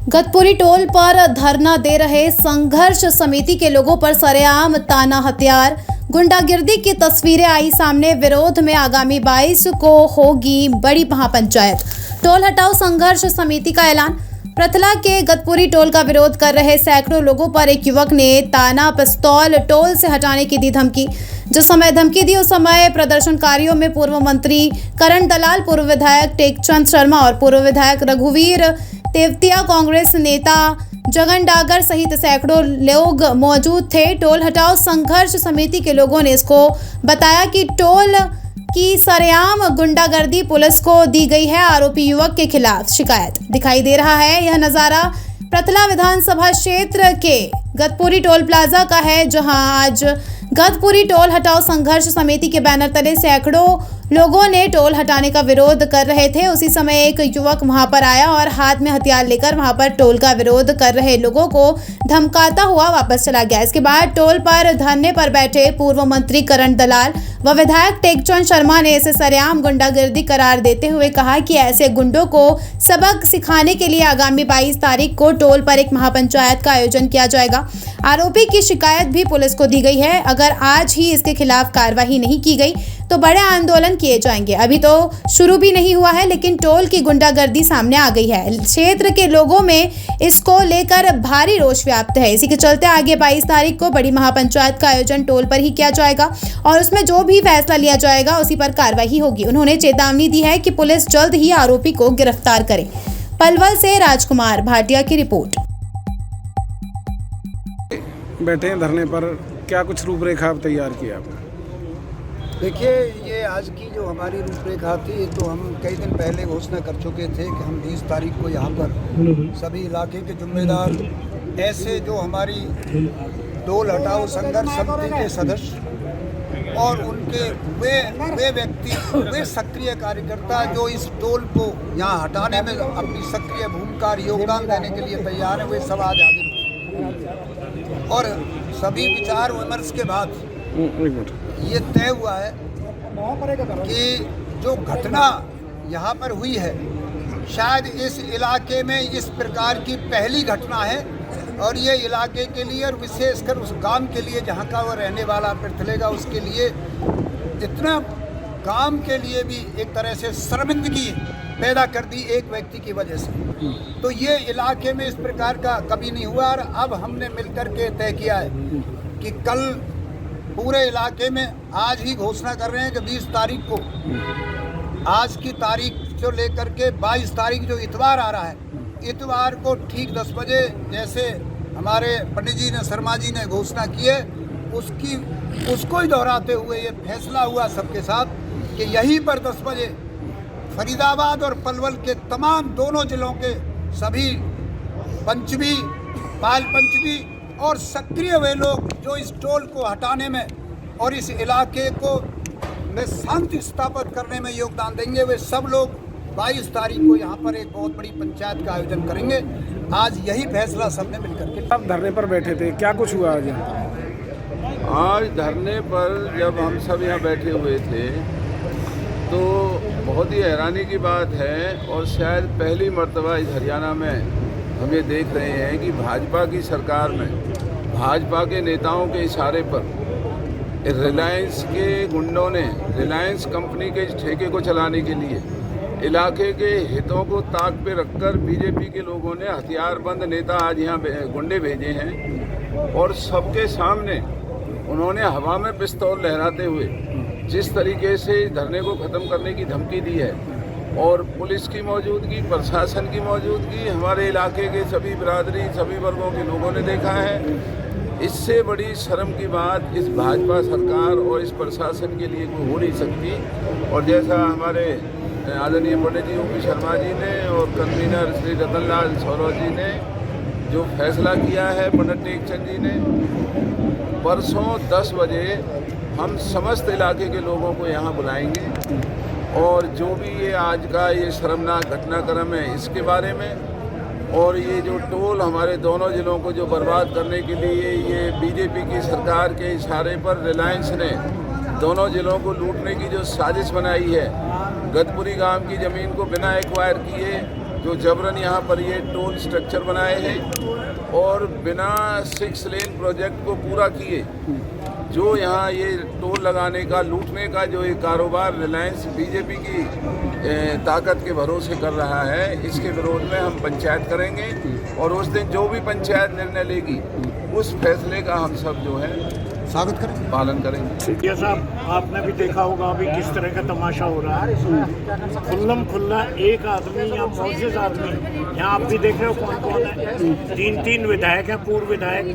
Gadpuri toll पर धरना दे रहे संघर्ष समिति के लोगों पर सरेआम ताना हथियार गुंडागिर्दी की तस्वीरें आई सामने। विरोध में आगामी 22 को होगी बड़ी महापंचायत। टोल हटाओ संघर्ष समिति का ऐलान। प्रथला के गतपुरी टोल का विरोध कर रहे सैकड़ों लोगों पर एक युवक ने ताना पिस्तौल टोल से हटाने की दी धमकी। जिस समय धमकी दी उस समय प्रदर्शनकारियों में पूर्व मंत्री करण दलाल, पूर्व विधायक टेकचंद शर्मा और पूर्व विधायक रघुवीर तेवतिया, कांग्रेस नेता जगन डागर सहित सैकड़ों लोग मौजूद थे। टोल हटाओ संघर्ष समिति के लोगों ने इसको बताया कि टोल की सरेआम गुंडागर्दी पुलिस को दी गई है। आरोपी युवक के खिलाफ शिकायत दिखाई दे रहा है। यह नज़ारा प्रथला विधानसभा क्षेत्र के गतपुरी टोल प्लाजा का है, जहां आज गतपुरी टोल हटाओ संघर्ष समिति के बैनर तले सैकड़ों लोगों ने टोल हटाने का विरोध कर रहे थे। उसी समय एक युवक वहां पर आया और हाथ में हथियार लेकर वहां पर टोल का विरोध कर रहे लोगों को धमकाता हुआ वापस चला गया। इसके बाद टोल पर धरने पर बैठे पूर्व मंत्री करण दलाल व विधायक टेकचंद शर्मा ने इसे सरेआम गुंडागिर्दी करार देते हुए कहा कि ऐसे गुंडों को सबक सिखाने के लिए आगामी 22 तारीख को टोल पर एक महापंचायत का आयोजन किया जाएगा। आरोपी की शिकायत भी पुलिस को दी गई है। अगर आज ही इसके खिलाफ कार्रवाई नहीं की गई तो बड़े आंदोलन किए जाएंगे। अभी तो शुरू भी नहीं हुआ है, लेकिन टोल की गुंडागर्दी सामने आ गई है। क्षेत्र के लोगों में इसको लेकर भारी रोष व्याप्त है। इसी के चलते आगे 22 तारीख को बड़ी महापंचायत का आयोजन टोल पर ही किया जाएगा और उसमें जो भी फैसला लिया जाएगा उसी पर कार्रवाई होगी। उन्होंने चेतावनी दी है कि पुलिस जल्द ही आरोपी को गिरफ्तार करे। पलवल से राजकुमार भाटिया की रिपोर्ट। बैठे हैं धरने पर, क्या कुछ रूपरेखा तैयार किया आपने? देखिए, ये आज की जो हमारी रूपरेखा थी तो हम कई दिन पहले घोषणा कर चुके थे कि हम 20 तारीख को यहाँ पर सभी इलाके के जिम्मेदार, ऐसे जो हमारी टोल हटाओ संघर्ष समिति के सदस्य और उनके वे व्यक्ति, वे सक्रिय कार्यकर्ता जो इस टोल को यहाँ हटाने में अपनी सक्रिय भूमिका और योगदान देने के लिए तैयार हैं, वे सब आज हाजिर हुए। और सभी विचार विमर्श के बाद ये तय हुआ है कि जो घटना यहाँ पर हुई है शायद इस इलाके में इस प्रकार की पहली घटना है और ये इलाके के लिए और विशेषकर उस गांव के लिए जहाँ का वो रहने वाला प्रथलेगा, उसके लिए इतना गांव के लिए भी एक तरह से शर्मिंदगी पैदा कर दी एक व्यक्ति की वजह से। तो ये इलाके में इस प्रकार का कभी नहीं हुआ और अब हमने मिलकर के तय किया है कि कल पूरे इलाके में आज ही घोषणा कर रहे हैं कि 20 तारीख को, आज की तारीख जो लेकर के 22 तारीख जो इतवार आ रहा है, इतवार को ठीक 10 बजे जैसे हमारे पंडित जी ने, शर्मा जी ने घोषणा की है, उसको ही दोहराते हुए ये फैसला हुआ सबके साथ कि यहीं पर 10 बजे फरीदाबाद और पलवल के तमाम दोनों जिलों के सभी पंचमी, पायल पंचमी और सक्रिय वे लोग जो इस टोल को हटाने में और इस इलाके को में शांति स्थापित करने में योगदान देंगे, वे सब लोग 22 तारीख को यहाँ पर एक बहुत बड़ी पंचायत का आयोजन करेंगे। आज यही फैसला सबने मिलकर के। आप धरने पर बैठे थे, क्या कुछ हुआ आज? आज धरने पर जब हम सब यहाँ बैठे हुए थे तो बहुत ही हैरानी की बात है और शायद पहली मर्तबा इस हरियाणा में हम ये देख रहे हैं कि भाजपा की सरकार में भाजपा के नेताओं के इशारे पर रिलायंस के गुंडों ने रिलायंस कंपनी के ठेके को चलाने के लिए इलाके के हितों को ताक पे रखकर बीजेपी के लोगों ने हथियारबंद नेता आज यहाँ गुंडे भेजे हैं और सबके सामने उन्होंने हवा में पिस्तौल लहराते हुए जिस तरीके से धरने को ख़त्म करने की धमकी दी है और पुलिस की मौजूदगी, प्रशासन की मौजूदगी, हमारे इलाके के सभी बिरादरी, सभी वर्गों के लोगों ने देखा है। इससे बड़ी शर्म की बात इस भाजपा सरकार और इस प्रशासन के लिए कोई हो नहीं सकती। और जैसा हमारे आदरणीय पंडित जी ओपी शर्मा जी ने और कन्वीनर श्री रतनलाल सौरव जी ने जो फैसला किया है, पंडित टेकचंद जी ने, परसों 10 बजे हम समस्त इलाके के लोगों को यहाँ बुलाएंगे और जो भी ये आज का ये शर्मनाक घटनाक्रम है इसके बारे में और ये जो टोल हमारे दोनों जिलों को जो बर्बाद करने के लिए ये बीजेपी की सरकार के इशारे पर रिलायंस ने दोनों जिलों को लूटने की जो साजिश बनाई है, गतपुरी गांव की ज़मीन को बिना एक्वायर किए जो जबरन यहाँ पर ये टोल स्ट्रक्चर बनाए हैं और बिना 6 लेन प्रोजेक्ट को पूरा किए जो यहाँ ये टोल लगाने का, लूटने का जो ये कारोबार रिलायंस बीजेपी की ताकत के भरोसे कर रहा है, इसके विरोध में हम पंचायत करेंगे और उस दिन जो भी पंचायत निर्णय लेगी उस फैसले का हम सब जो है स्वागत करें, पालन करेंगे। जैसा आपने भी देखा होगा अभी किस तरह का तमाशा हो रहा है, खुल्लम खुल्ला एक आदमी या मौजूद आदमी, यहाँ आप भी देख रहे हो कौन कौन है, 3 विधायक हैं, पूर्व विधायक,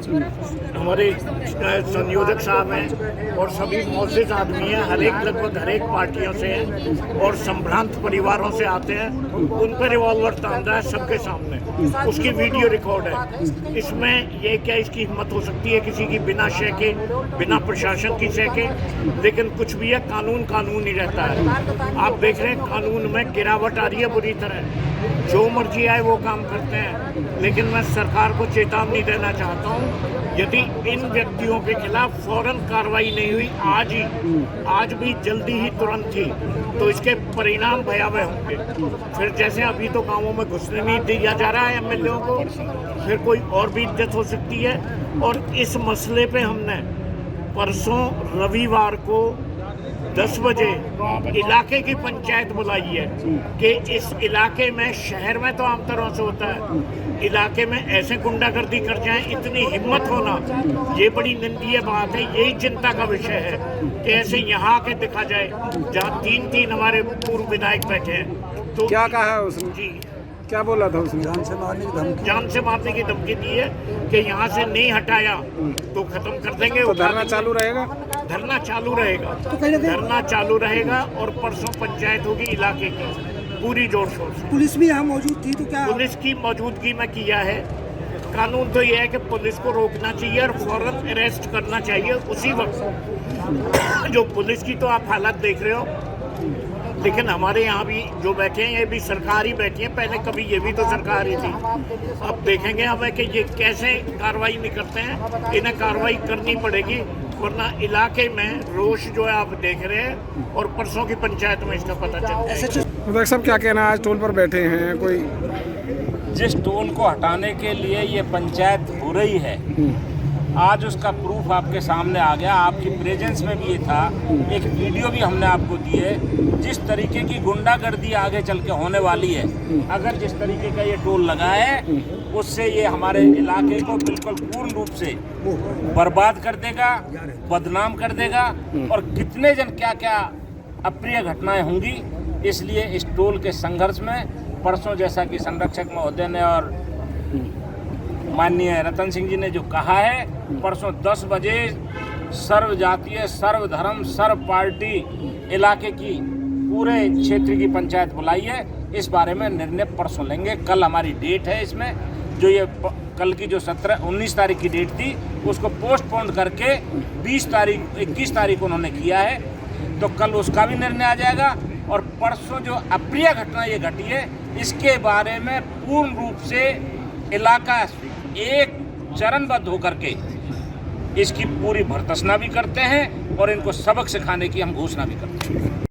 हमारे संयोजक साहब हैं और सभी मौजूद आदमी हैं, लगभग हर एक पार्टियों से हैं और संभ्रांत परिवारों से आते हैं, उन पर रिवॉल्वर तांदा है सबके सामने, उसकी वीडियो रिकॉर्ड है। इसमें ये क्या इसकी हिम्मत हो सकती है किसी की, बिना शय के, बिना प्रशासन की शय के? लेकिन कुछ भी है, कानून ही रहता है। आप देख रहे हैं कानून में गिरावट आ रही है बुरी तरह, जो मर्जी आए वो काम करते हैं। लेकिन मैं सरकार को चेतावनी देना चाहता हूँ, यदि इन व्यक्तियों के खिलाफ फौरन कार्रवाई नहीं हुई आज भी जल्दी ही तुरंत ही, तो इसके परिणाम भयावह होंगे। फिर जैसे अभी तो गांवों में घुसने नहीं दिया जा रहा है एमएलए को, फिर कोई और भी इज्जत हो सकती है। और इस मसले पे हमने परसों रविवार को 10 बजे इलाके की पंचायत बुलाई है कि इस इलाके में, शहर में तो आम तरह से होता है, इलाके में ऐसे गुंडागर्दी कर जाएं, इतनी हिम्मत होना, ये बड़ी निंदनीय बात है। यही चिंता का विषय है कि ऐसे यहाँ के दिखा जाए जहाँ 3 हमारे पूर्व विधायक बैठे हैं। तो क्या कहा है उसने? जी, क्या बोला था उसने? जान से मारने की धमकी दी है कि यहाँ से नहीं हटाया तो खत्म कर देंगे। तो धरना चालू रहेगा? धरना चालू रहेगा और परसों पंचायत होगी इलाके की पूरी जोर शोर से। पुलिस भी यहाँ मौजूद थी, तो क्या पुलिस की मौजूदगी में किया है। कानून तो यह है कि पुलिस को रोकना चाहिए और फौरन अरेस्ट करना चाहिए उसी वक्त। जो पुलिस की तो आप हालत देख रहे हो, लेकिन हमारे यहाँ भी जो बैठे हैं ये भी सरकार ही बैठी है, पहले कभी ये भी तो सरकार ही थी। अब देखेंगे हमें कि ये कैसे कार्रवाई नहीं करते हैं, इन्हें कार्रवाई करनी पड़ेगी, वरना इलाके में रोष जो है आप देख रहे हैं और परसों की पंचायत में इसका पता चलता है। विधायक साहब क्या कहना है, आज टोल पर बैठे हैं, कोई जिस टोल को हटाने के लिए ये पंचायत हो रही है, आज उसका प्रूफ आपके सामने आ गया। आपकी प्रेजेंस में भी ये था, एक वीडियो भी हमने आपको दी है। जिस तरीके की गुंडागर्दी आगे चल के होने वाली है, अगर जिस तरीके का ये टोल लगा है, उससे ये हमारे इलाके को बिल्कुल पूर्ण रूप से बर्बाद कर देगा, बदनाम कर देगा और कितने जन क्या क्या अप्रिय घटनाएं होंगी। इसलिए इस टोल के संघर्ष में परसों, जैसा कि संरक्षक महोदय ने और माननीय रतन सिंह जी ने जो कहा है, परसों 10 बजे सर्व जातीय, सर्व धर्म, सर्व पार्टी इलाके की पूरे क्षेत्र की पंचायत बुलाई है। इस बारे में निर्णय परसों लेंगे। कल हमारी डेट है, इसमें जो ये कल की जो 19 तारीख की डेट थी उसको पोस्टपोन करके 21 तारीख उन्होंने किया है, तो कल उसका भी निर्णय आ जाएगा। और परसों जो अप्रिय घटना ये घटी है, इसके बारे में पूर्ण रूप से इलाका एक चरणबद्ध होकर के इसकी पूरी भर्त्सना भी करते हैं और इनको सबक सिखाने की हम घोषणा भी करते हैं।